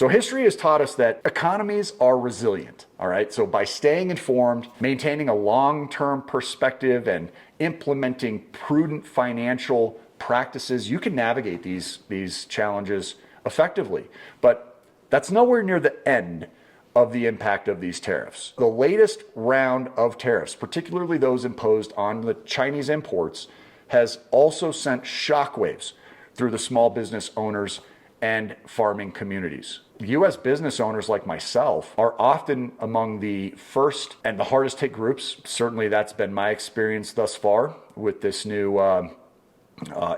So history has taught us that economies are resilient, all right? So by staying informed, maintaining a long-term perspective, and implementing prudent financial practices, you can navigate these challenges effectively. But that's nowhere near the end of the impact of these tariffs. The latest round of tariffs, particularly those imposed on the Chinese imports, has also sent shockwaves through the small business owners and farming communities. U.S. business owners like myself are often among the first and the hardest hit groups. Certainly that's been my experience thus far with this new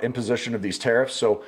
imposition of these tariffs. So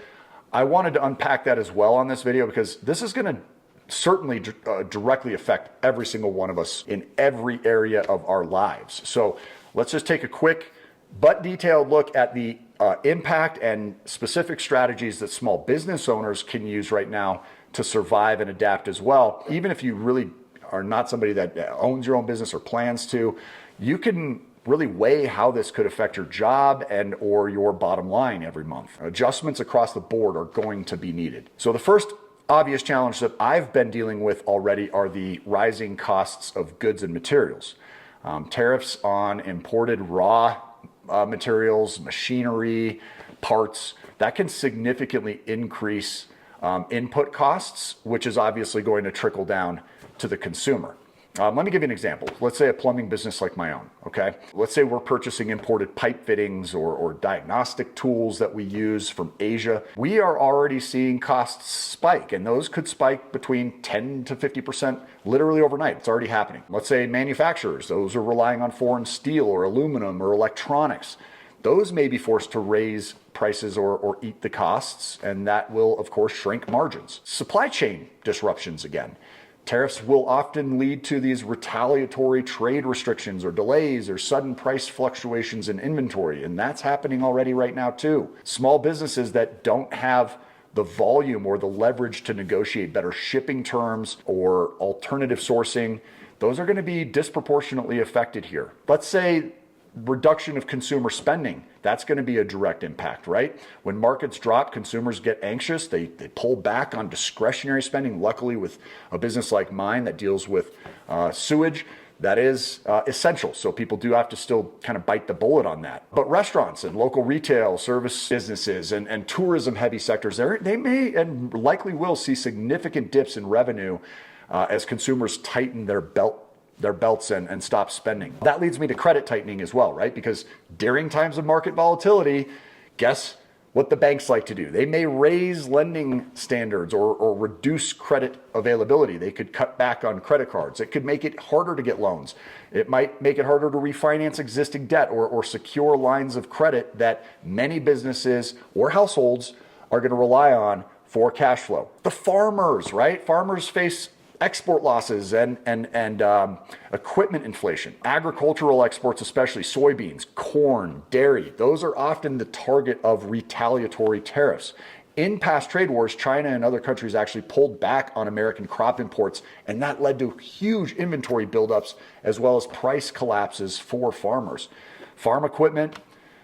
I wanted to unpack that as well on this video, because this is going to certainly directly affect every single one of us in every area of our lives. So let's just take a quick but detailed look at the impact and specific strategies that small business owners can use right now to survive and adapt as well. Even if you really are not somebody that owns your own business or plans to, you can really weigh how this could affect your job and or your bottom line every month. Adjustments across the board are going to be needed. So the first obvious challenge that I've been dealing with already are the rising costs of goods and materials. Tariffs on imported raw materials, machinery, parts, that can significantly increase input costs, which is obviously going to trickle down to the consumer. Let me give you an example. Let's say a plumbing business like my own, okay? Let's say we're purchasing imported pipe fittings or diagnostic tools that we use from Asia. We are already seeing costs spike, and those could spike between 10 to 50% literally overnight. It's already happening. Let's say manufacturers, those are relying on foreign steel or aluminum or electronics. Those may be forced to raise prices or eat the costs, and that will, of course, shrink margins. Supply chain disruptions again. Tariffs will often lead to these retaliatory trade restrictions or delays or sudden price fluctuations in inventory, and that's happening already right now too. Small businesses that don't have the volume or the leverage to negotiate better shipping terms or alternative sourcing, those are going to be disproportionately affected here. Let's say reduction of consumer spending, that's going to be a direct impact, right? When markets drop, consumers get anxious, they pull back on discretionary spending. Luckily, with a business like mine that deals with sewage, that is essential. So people do have to still kind of bite the bullet on that. But restaurants and local retail, service businesses, and tourism heavy sectors, they may and likely will see significant dips in revenue as consumers tighten their belts and stop spending. That leads me to credit tightening as well, right? Because during times of market volatility, guess what the banks like to do? They may raise lending standards or reduce credit availability. They could cut back on credit cards. It could make it harder to get loans. It might make it harder to refinance existing debt or secure lines of credit that many businesses or households are going to rely on for cash flow. The farmers, right? Farmers face export losses and equipment inflation. Agricultural exports, especially soybeans, corn, dairy, those are often the target of retaliatory tariffs. In past trade wars, China and other countries actually pulled back on American crop imports, and that led to huge inventory buildups as well as price collapses for farmers. Farm equipment,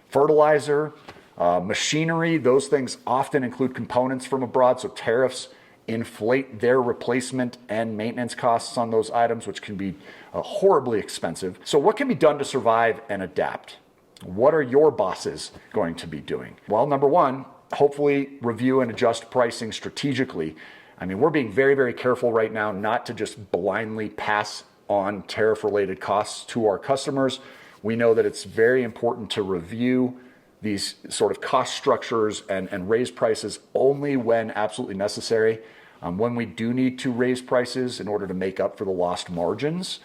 fertilizer, machinery, those things often include components from abroad, so tariffs inflate their replacement and maintenance costs on those items, which can be horribly expensive. So what can be done to survive and adapt? What are your bosses going to be doing? Well, number one, hopefully review and adjust pricing strategically. I mean, we're being very, very careful right now not to just blindly pass on tariff-related costs to our customers. We know that it's very important to review these sort of cost structures and raise prices only when absolutely necessary. When we do need to raise prices in order to make up for the lost margins,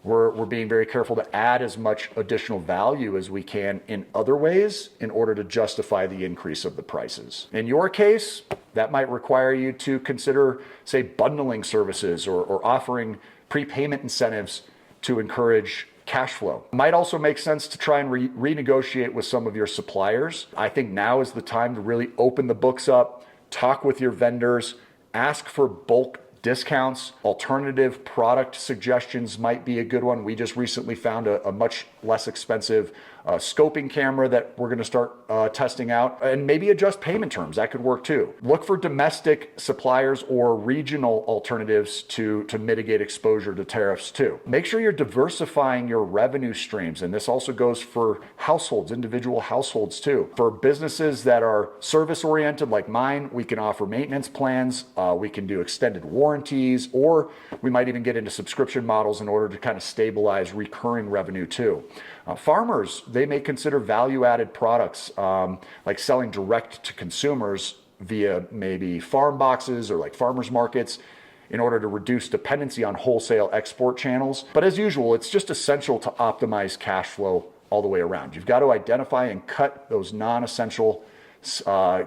we're being very careful to add as much additional value as we can in other ways in order to justify the increase of the prices. In your case, that might require you to consider, say, bundling services or offering prepayment incentives to encourage cash flow. It might also make sense to try and renegotiate with some of your suppliers. I think now is the time to really open the books up, talk with your vendors, ask for bulk discounts. Alternative product suggestions might be a good one. We just recently found a much less expensive a scoping camera that we're going to start testing out, and maybe adjust payment terms. That could work too. Look for domestic suppliers or regional alternatives to mitigate exposure to tariffs too. Make sure you're diversifying your revenue streams, and this also goes for households, individual households too. For businesses that are service oriented like mine, we can offer maintenance plans, we can do extended warranties, or we might even get into subscription models in order to kind of stabilize recurring revenue too. Farmers, they may consider value-added products like selling direct to consumers via maybe farm boxes or like farmers markets in order to reduce dependency on wholesale export channels. But as usual, it's just essential to optimize cash flow all the way around. You've got to identify and cut those non-essential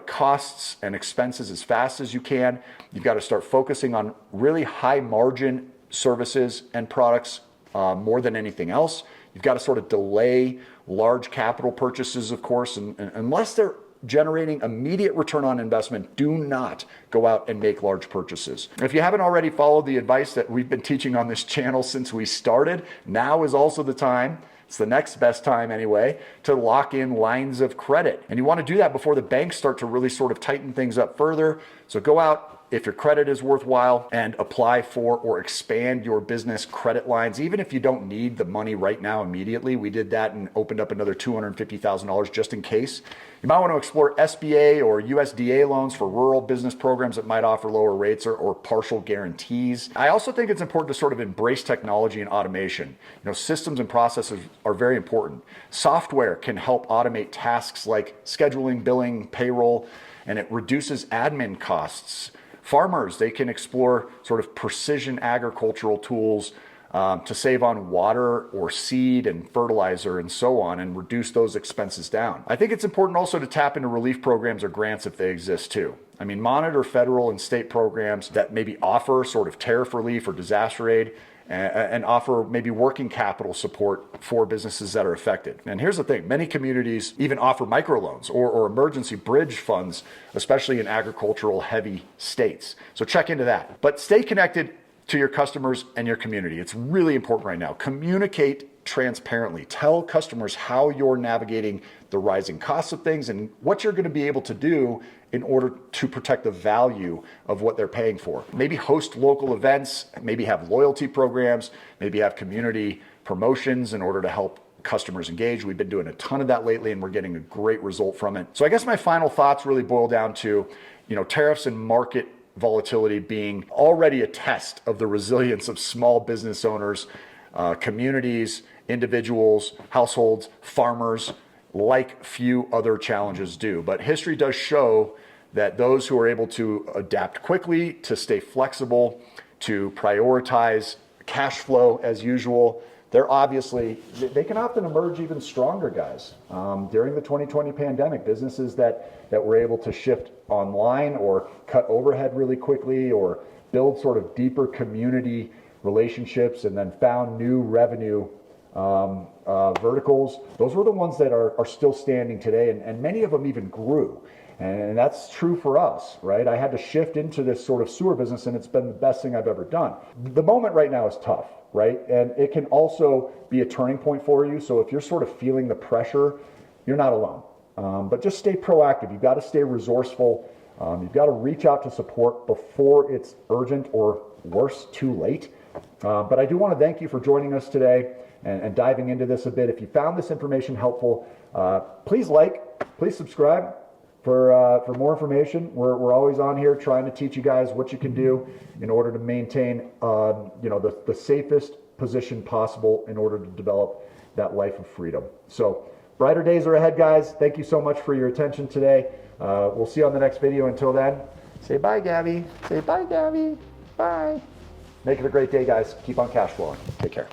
costs and expenses as fast as you can. You've got to start focusing on really high margin services and products more than anything else. You've got to sort of delay large capital purchases, of course, and unless they're generating immediate return on investment, do not go out and make large purchases. If you haven't already followed the advice that we've been teaching on this channel since we started, now is also the time. It's the next best time anyway, to lock in lines of credit. And you want to do that before the banks start to really sort of tighten things up further. So go out, if your credit is worthwhile, and apply for or expand your business credit lines, even if you don't need the money right now immediately. We did that and opened up another $250,000 just in case. You might want to explore SBA or USDA loans for rural business programs that might offer lower rates or partial guarantees. I also think it's important to sort of embrace technology and automation. Systems and processes are very important. Software can help automate tasks like scheduling, billing, payroll, and it reduces admin costs. Farmers, they can explore sort of precision agricultural tools to save on water or seed and fertilizer and so on, and reduce those expenses down. I think it's important also to tap into relief programs or grants if they exist too. I mean, monitor federal and state programs that maybe offer sort of tariff relief or disaster aid, and offer maybe working capital support for businesses that are affected. And here's the thing, many communities even offer microloans or emergency bridge funds, especially in agricultural heavy states. So check into that. But stay connected to your customers and your community. It's really important right now. Communicate transparently. Tell customers how you're navigating the rising costs of things and what you're going to be able to do in order to protect the value of what they're paying for. Maybe host local events, maybe have loyalty programs, maybe have community promotions in order to help customers engage. We've been doing a ton of that lately and we're getting a great result from it. So I guess my final thoughts really boil down to, tariffs and market volatility being already a test of the resilience of small business owners, communities, individuals, households, farmers, like few other challenges do. But history does show that those who are able to adapt quickly, to stay flexible, to prioritize cash flow as usual, they can often emerge even stronger, guys. During the 2020 pandemic, businesses that were able to shift online or cut overhead really quickly or build sort of deeper community relationships and then found new revenue verticals, those were the ones that are still standing today, and many of them even grew. And that's true for us, right? I had to shift into this sort of sewer business, and it's been the best thing I've ever done. The moment right now is tough, right? And it can also be a turning point for you. So if you're sort of feeling the pressure, you're not alone. But just stay proactive. You've got to stay resourceful. You've got to reach out to support before it's urgent or worse, too late. But I do want to thank you for joining us today and diving into this a bit. If you found this information helpful, please subscribe for more information. We're always on here trying to teach you guys what you can do in order to maintain the safest position possible in order to develop that life of freedom. So brighter days are ahead, guys. Thank you so much for your attention today. We'll see you on the next video. Until then, say bye, Gabby. Say bye, Gabby. Bye. Make it a great day, guys. Keep on cash flowing. Take care.